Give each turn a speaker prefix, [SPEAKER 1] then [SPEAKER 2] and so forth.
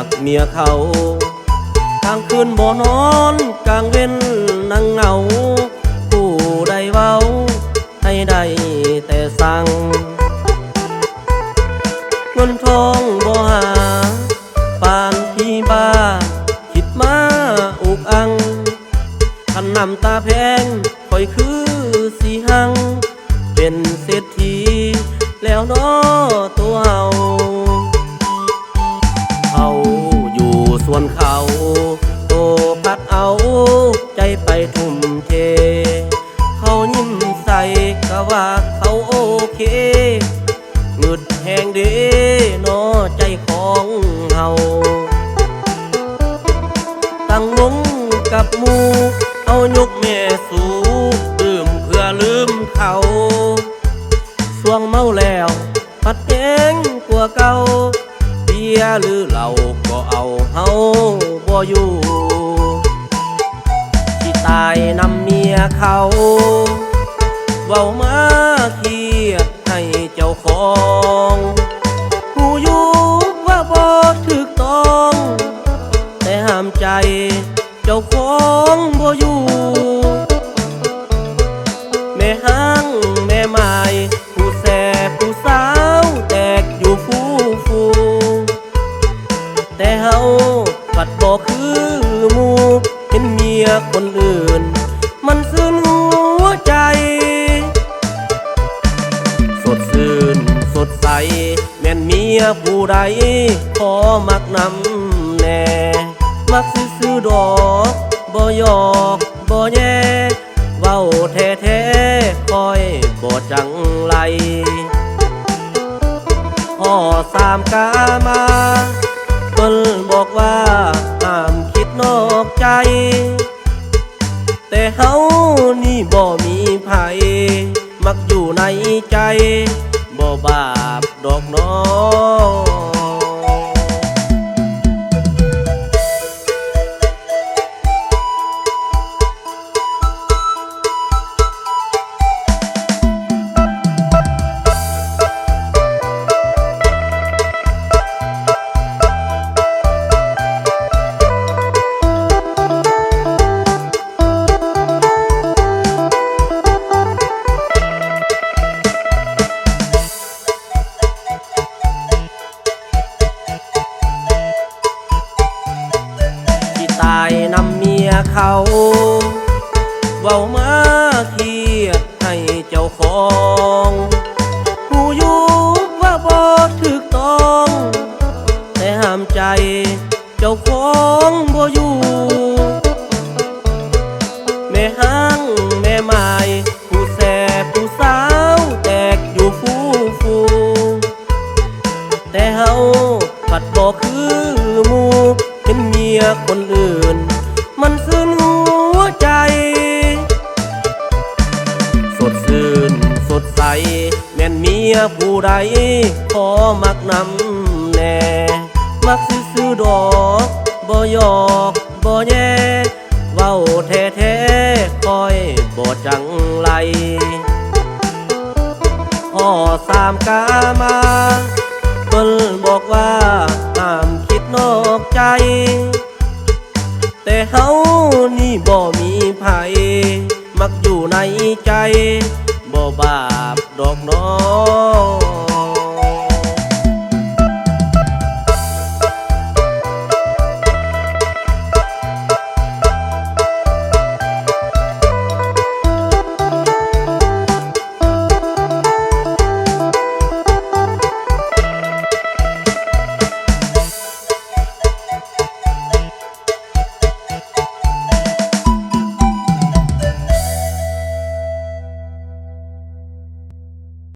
[SPEAKER 1] กเมียเขากลางคืนบ่นอนกลางเว้นนั่งเหงาผู้ใดเว้าให้ได้แต่สั่งเงินทองบ่หาปานพี่บ้าคิดมาอุกอังคันน้ำตาแพงคอยคือสีหังเป็นเศรษฐีแล้วน้อตัวเฮาอยู่ส่วนเขาโตพัดเอาใจไปทุ่มเทเขายิ้มใส่ก็ว่าเขาโอเคเงึดแหงเด้น้อใจของเฮาตั้งวงกับหมู่เอายกแม่สู่ดื่มเพื่อลืมเขาสวงเมาแล้วพัดแหงกว่าเก่าเบียร์หรือเหล้าก็เอาเฮาบ่อยู่ที่ตายนำเมียเขาเว้ามาเครียดให้เจ้าของหูอยู่ว่าบ่ถูกต้องแต่ห้ามใจเจ้าของบ่อยู่แม่ห้างแม่ไม้ผู้แสบผู้สาวแตกอยู่ฟูแต่เฮาปัดบ่คือหมู่เห็นเมียคนอื่นมันซึ้งหัวใจสดชื่นสดใสแม่นเมียผู้ใดขอมักนำแน่มักซื่อๆดอกบ่หยอกบ่แย่เว้าแท้ๆคอยบ่จังไรพ่อสามกามาเพิ่นบอกว่าห้ามคิดนอกใจแต่เฮานี่บ่มีไผมักอยู่ในใจบ่บาปดอกน้อตายนำเมียเขาเว้ามาเครียดให้เจ้าของหูอยู่ว่าบ่ถูกต้องแต่ห้ามใจเจ้าของบ่อยู่แม่ห้างแม่ไม้ผู้แสบผู้สาวแตกอยู่ฟูแต่เฮาผัดบ่คือหมู่เห็นเมียคนอื่นมันซึ้งหัวใจสดชื่นสดใสแม่นเมียผู้ใดขอมักนำแน่มักซื่อๆดอกบ่หยอกบ่แย่เว้าแท้ๆคอยบ่จังไรพ่อสามกามาเพิ่นบอกว่าห้ามคิดนอกใจแต่เฮานี่บ่มีไผมักอยู่ในใจบ่บาปดอกน้อ